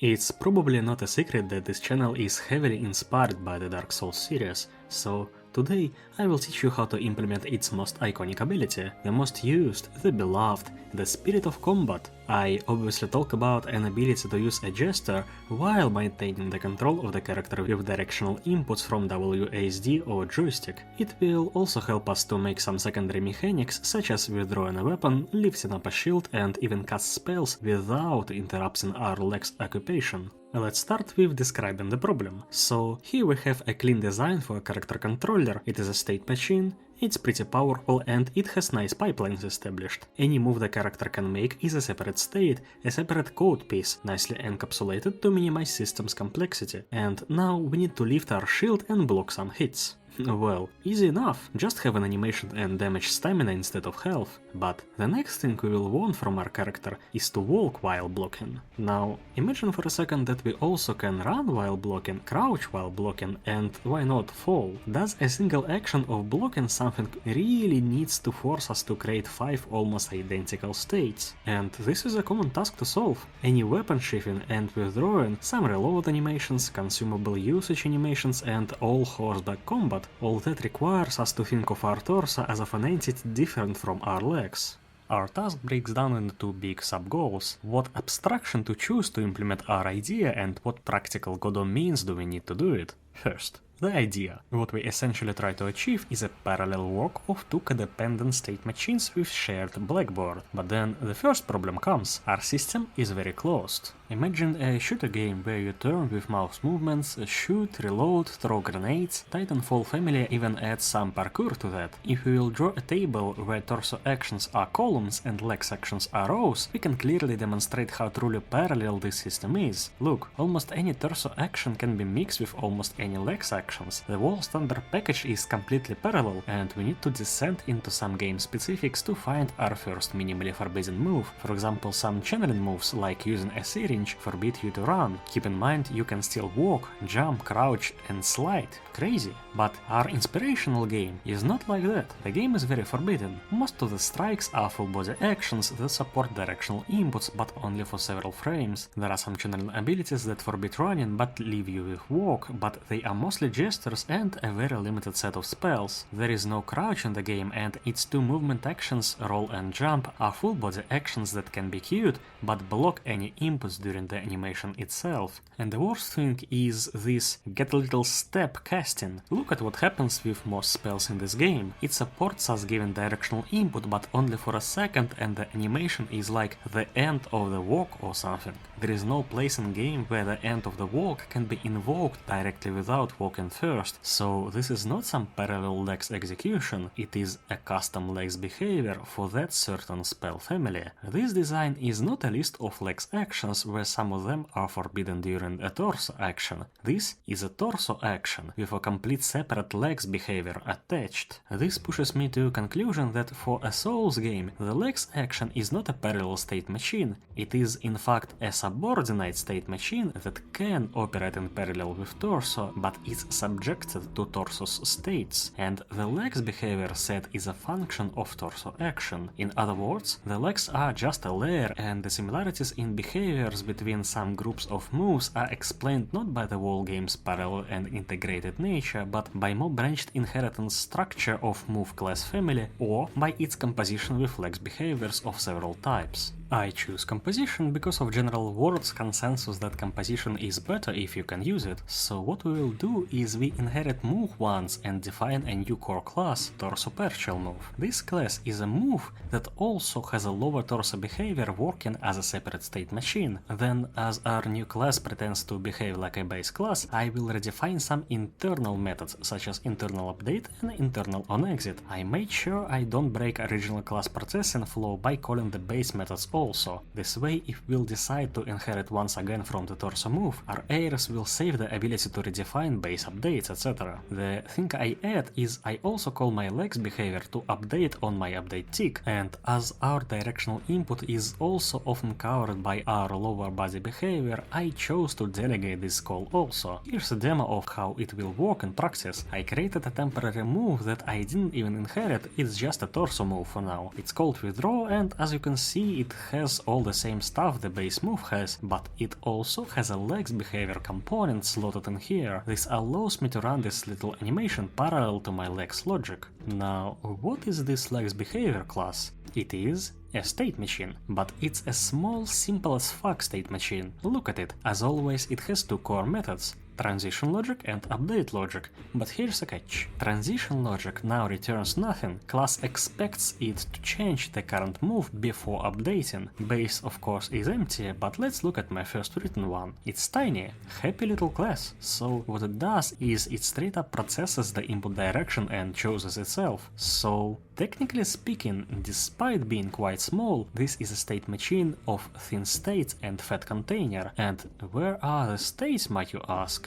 It's probably not a secret that this channel is heavily inspired by the Dark Souls series, so today I will teach you how to implement its most iconic ability, the most used, the beloved, the Spirit of Combat. I obviously talk about an ability to use a gesture while maintaining the control of the character with directional inputs from WASD or joystick. It will also help us to make some secondary mechanics such as withdrawing a weapon, lifting up a shield and even cast spells without interrupting our leg's occupation. Let's start with describing the problem. So here we have a clean design for a character controller. It is a state machine, it's pretty powerful and it has nice pipelines established. Any move the character can make is a separate state, a separate code piece, nicely encapsulated to minimize system's complexity. And now we need to lift our shield and block some hits. Well, easy enough, just have an animation and damage stamina instead of health. But the next thing we will want from our character is to walk while blocking. Now, imagine for a second that we also can run while blocking, crouch while blocking, and why not fall? Does a single action of blocking something really needs to force us to create 5 almost identical states? And this is a common task to solve. Any weapon shifting and withdrawing, some reload animations, consumable usage animations, and all horseback combat. All that requires us to think of our torso as of an entity different from our legs. Our task breaks down into two big sub-goals. What abstraction to choose to implement our idea and what practical Godot means do we need to do it? First, the idea. What we essentially try to achieve is a parallel walk of two codependent state machines with shared blackboard. But then the first problem comes. Our system is very closed. Imagine a shooter game where you turn with mouse movements, shoot, reload, throw grenades. Titanfall family even adds some parkour to that. If we will draw a table where torso actions are columns and legs actions are rows, we can clearly demonstrate how truly parallel this system is. Look, almost any torso action can be mixed with almost any legs actions. The whole standard package is completely parallel, and we need to descend into some game specifics to find our first minimally forbidden move. For example, some channeling moves like using a syringe forbid you to run. Keep in mind you can still walk, jump, crouch and slide. Crazy. But our inspirational game is not like that. The game is very forbidden. Most of the strikes are full body actions that support directional inputs but only for several frames. There are some channeling abilities that forbid running but leave you with walk, but they are mostly gestures and a very limited set of spells. There is no crouch in the game and its two movement actions, roll and jump, are full body actions that can be queued but block any inputs during the animation itself. And the worst thing is this get a little step casting. Look at what happens with most spells in this game. It supports us giving directional input but only for a second and the animation is like the end of the walk or something. There is no place in game where the end of the walk can be invoked directly without walking first, so this is not some parallel legs execution, it is a custom legs behavior for that certain spell family. This design is not a list of legs actions where some of them are forbidden during a torso action. This is a torso action with a complete separate legs behavior attached. This pushes me to a conclusion that for a Souls game, the legs action is not a parallel state machine, it is in fact a subordinate state machine that can operate in parallel with torso, but is subjected to torso's states, and the legs behavior set is a function of torso action. In other words, the legs are just a layer, and the similarities in behaviors between some groups of moves are explained not by the whole game's parallel and integrated nature, but by more branched inheritance structure of move class family, or by its composition with legs behaviors of several types. I choose composition because of general world's consensus that composition is better if you can use it, so what we will do is we inherit move once and define a new core class, torso partial move. This class is a move that also has a lower torso behavior working as a separate state machine. Then, as our new class pretends to behave like a base class, I will redefine some internal methods such as internal update and internal onExit. I made sure I don't break original class processing flow by calling the base methods also. This way, if we'll decide to inherit once again from the torso move, our heirs will save the ability to redefine base updates, etc. The thing I add is I also call my legs behavior to update on my update tick, and as our directional input is also often covered by our lower body behavior, I chose to delegate this call also. Here's a demo of how it will work in practice. I created a temporary move that I didn't even inherit, it's just a torso move for now. It's called withdraw, and as you can see, it has all the same stuff the base move has, but it also has a legs behavior component slotted in here. This allows me to run this little animation parallel to my legs logic. Now, what is this legs behavior class? It is a state machine, but it's a small, simple as fuck state machine. Look at it. As always, it has two core methods: transition logic and update logic. But here's a catch. Transition logic now returns nothing. Class expects it to change the current move before updating. Base of course is empty, but let's look at my first written one. It's tiny, happy little class. So what it does is it straight up processes the input direction and chooses itself. So technically speaking, despite being quite small, this is a state machine of thin states and fat container. And where are the states, might you ask?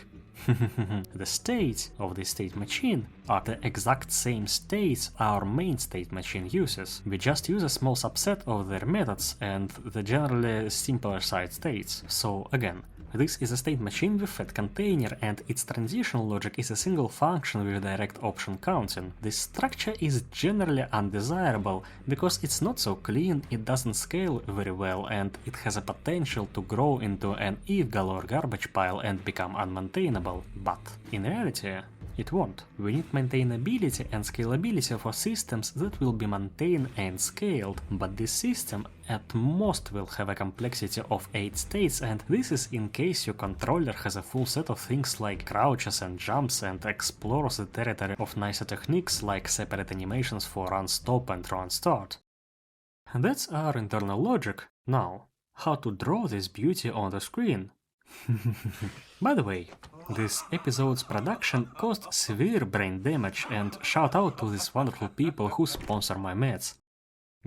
The states of the state machine are the exact same states our main state machine uses. We just use a small subset of their methods and the generally simpler side states. So again, this is a state machine with fat container, and its transition logic is a single function with direct option counting. This structure is generally undesirable because it's not so clean, it doesn't scale very well, and it has a potential to grow into an if galore garbage pile and become unmaintainable. But in reality, it won't. We need maintainability and scalability for systems that will be maintained and scaled, but this system at most will have a complexity of 8 states, and this is in case your controller has a full set of things like crouches and jumps and explores the territory of nicer techniques like separate animations for run stop and run start. And that's our internal logic. Now, how to draw this beauty on the screen? By the way, this episode's production caused severe brain damage, and shout out to these wonderful people who sponsor my meds.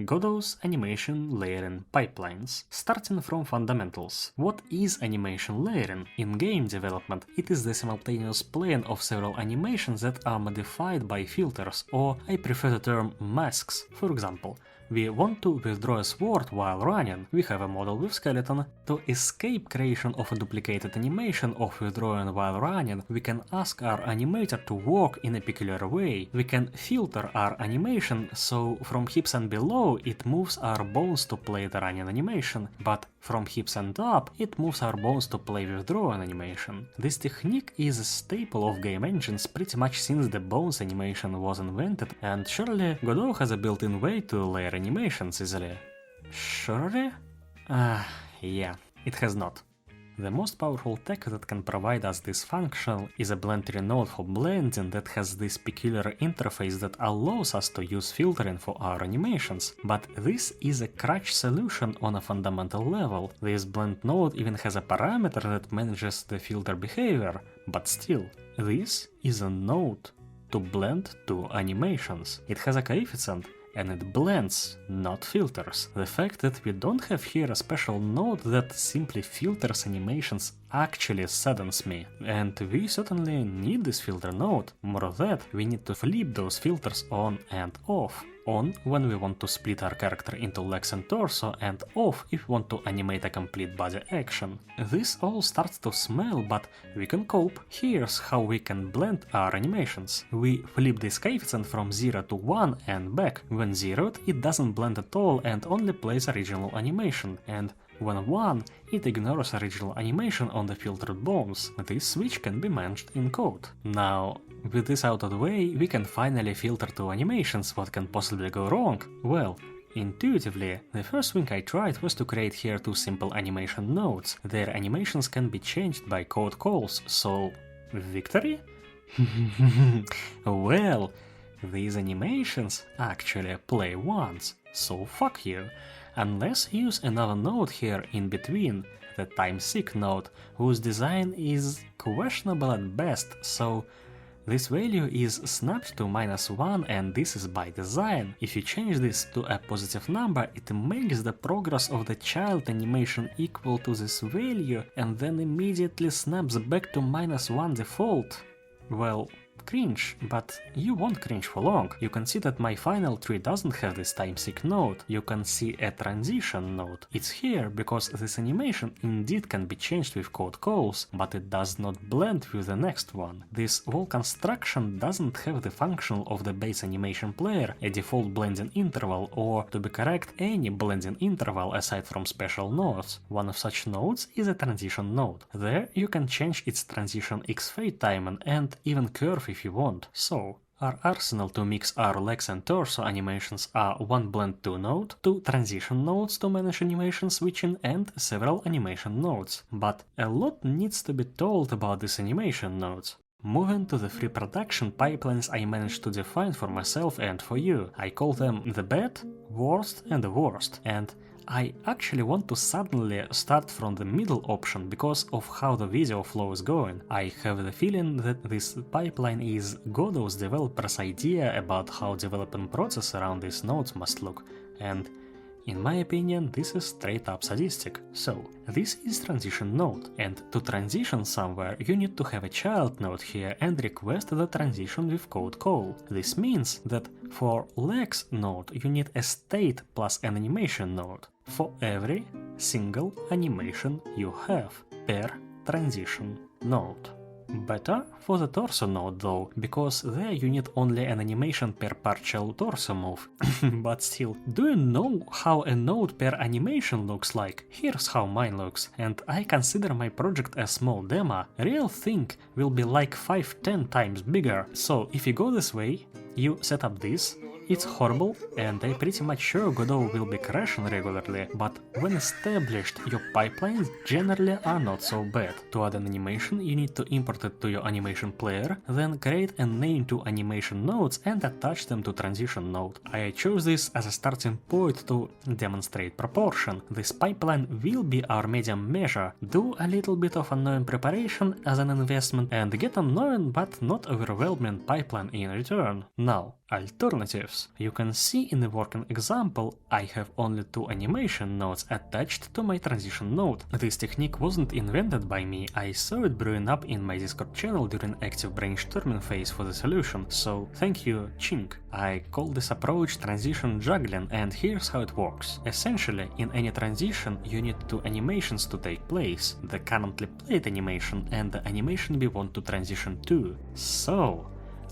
Godot's animation layering pipelines. Starting from fundamentals. What is animation layering? In game development, it is the simultaneous playing of several animations that are modified by filters, or I prefer the term masks. For example, we want to withdraw a sword while running. We have a model with skeleton. To escape creation of a duplicated animation of withdrawing while running, we can ask our animator to work in a peculiar way. We can filter our animation so from hips and below it moves our bones to play the running animation, but from hips and up it moves our bones to play withdrawing animation. This technique is a staple of game engines pretty much since the bones animation was invented, and surely Godot has a built-in way to layer animations easily. Surely? Yeah, it has not. The most powerful tech that can provide us this function is a BlendTree node for blending that has this peculiar interface that allows us to use filtering for our animations, but this is a crutch solution on a fundamental level. This blend node even has a parameter that manages the filter behavior, but still, this is a node to blend two animations. It has a coefficient, and it blends, not filters. The fact that we don't have here a special node that simply filters animations actually saddens me. And we certainly need this filter node. More of that, we need to flip those filters on and off. On when we want to split our character into legs and torso, and off if we want to animate a complete body action. This all starts to smell, but we can cope. Here's how we can blend our animations. We flip this coefficient from 0 to 1 and back. When zeroed, it doesn't blend at all and only plays original animation, and when 1, it ignores original animation on the filtered bones. This switch can be managed in code. Now, with this out of the way, we can finally filter two animations. What can possibly go wrong? Well, intuitively, the first thing I tried was to create here two simple animation nodes. Their animations can be changed by code calls, so... victory? Well, these animations actually play once, so fuck you. Unless you use another node here in between, the timeSeek node, whose design is questionable at best, so this value is snapped to -1 and this is by design. If you change this to a positive number, it makes the progress of the child animation equal to this value and then immediately snaps back to -1 default. Well, cringe, but you won't cringe for long. You can see that my final tree doesn't have this time-seek node. You can see a transition node. It's here because this animation indeed can be changed with code calls, but it does not blend with the next one. This whole construction doesn't have the function of the base animation player, a default blending interval, or, to be correct, any blending interval aside from special nodes. One of such nodes is a transition node. There you can change its transition X fade timing and even curve if you want. So, our arsenal to mix our legs and torso animations are one blend 2 node, 2 transition nodes to manage animation switching, and several animation nodes. But a lot needs to be told about these animation nodes. Moving to the three production pipelines I managed to define for myself and for you. I call them the bad, worst, and the worst. And I actually want to suddenly start from the middle option because of how the video flow is going. I have the feeling that this pipeline is Godot's developer's idea about how developing process around these nodes must look, and in my opinion this is straight up sadistic. So, this is transition node, and to transition somewhere you need to have a child node here and request the transition with code call. This means that for legs node you need a state plus an animation node for every single animation you have per transition node. Better for the torso node though, because there you need only an animation per partial torso move. But still, do you know how a node per animation looks like? Here's how mine looks, and I consider my project a small demo. Real thing will be like 5-10 times bigger. So if you go this way, you set up this. It's horrible, and I'm pretty much sure Godot will be crashing regularly, but when established, your pipelines generally are not so bad. To add an animation, you need to import it to your animation player, then create and name two animation nodes and attach them to transition node. I chose this as a starting point to demonstrate proportion. This pipeline will be our medium measure. Do a little bit of annoying preparation as an investment and get annoying but not overwhelming pipeline in return. Now, alternatives. You can see in the working example, I have only two animation nodes attached to my transition node. This technique wasn't invented by me, I saw it brewing up in my Discord channel during active brainstorming phase for the solution, so thank you, Chink. I call this approach transition juggling, and here's how it works. Essentially, in any transition, you need two animations to take place, the currently played animation and the animation we want to transition to. So,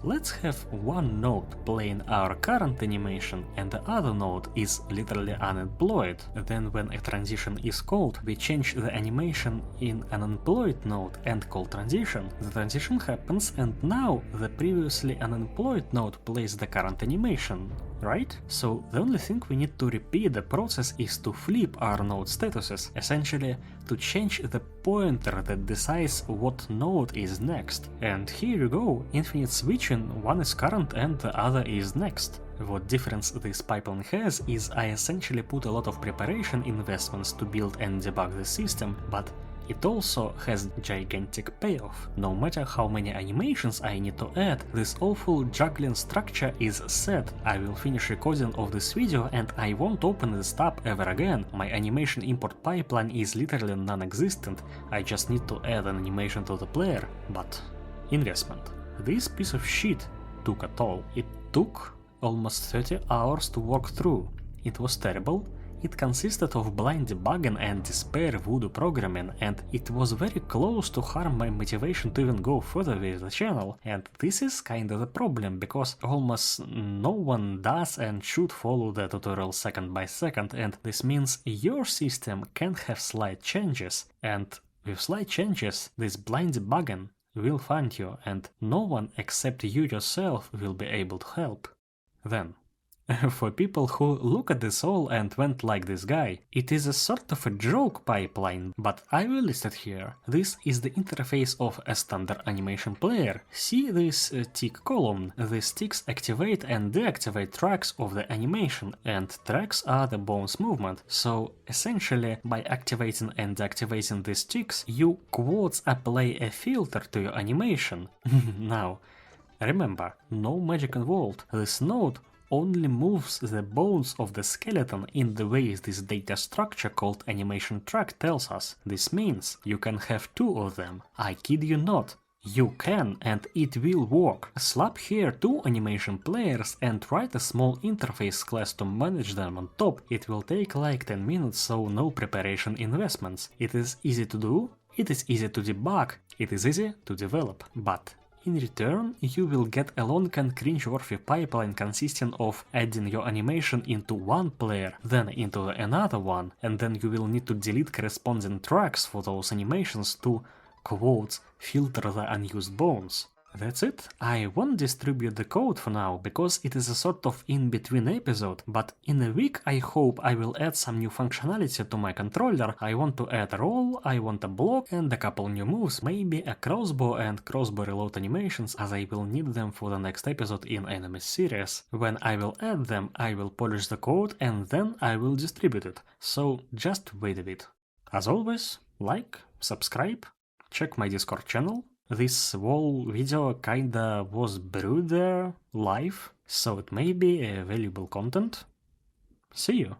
let's have one node playing our current animation and the other node is literally unemployed. Then when a transition is called, we change the animation in an unemployed node and call transition. The transition happens and now the previously unemployed node plays the current animation, right? So the only thing we need to repeat the process is to flip our node statuses, essentially to change the pointer that decides what node is next. And here you go, infinite switching, one is current and the other is next. What difference this pipeline has is I essentially put a lot of preparation investments to build and debug the system, but it also has gigantic payoff. No matter how many animations I need to add, this awful juggling structure is set. I will finish recording of this video and I won't open this tab ever again. My animation import pipeline is literally non-existent. I just need to add an animation to the player. But investment. This piece of shit took a toll. It took almost 30 hours to work through. It was terrible. It consisted of blind debugging and despair voodoo programming, and it was very close to harm my motivation to even go further with the channel. And this is kinda the problem, because almost no one does and should follow the tutorial second by second, and this means your system can have slight changes, and with slight changes, this blind debugging will find you, and no one except you yourself will be able to help. Then, for people who look at this all and went like this guy, it is a sort of a joke pipeline, but I will list it here. This is the interface of a standard animation player. See this tick column? These ticks activate and deactivate tracks of the animation, and tracks are the bones movement. So essentially, by activating and deactivating these ticks, you quotes apply a filter to your animation. Now, remember, no magic involved. This node only moves the bones of the skeleton in the ways this data structure called animation track tells us. This means you can have two of them. I kid you not. You can, and it will work. Slap here 2 animation players and write a small interface class to manage them on top. It will take like 10 minutes, so no preparation investments. It is easy to do, it is easy to debug, it is easy to develop. But in return, you will get a long and cringeworthy pipeline consisting of adding your animation into one player, then into another one, and then you will need to delete corresponding tracks for those animations to, quotes, filter the unused bones. That's it. I won't distribute the code for now, because it is a sort of in-between episode, but in a week I hope I will add some new functionality to my controller. I want to add a roll, I want a block, and a couple new moves, maybe a crossbow and crossbow reload animations, as I will need them for the next episode in Enemies series. When I will add them, I will polish the code and then I will distribute it, so just wait a bit. As always, like, subscribe, check my Discord channel. This whole video kinda was brewed there live, so it may be a valuable content. See you!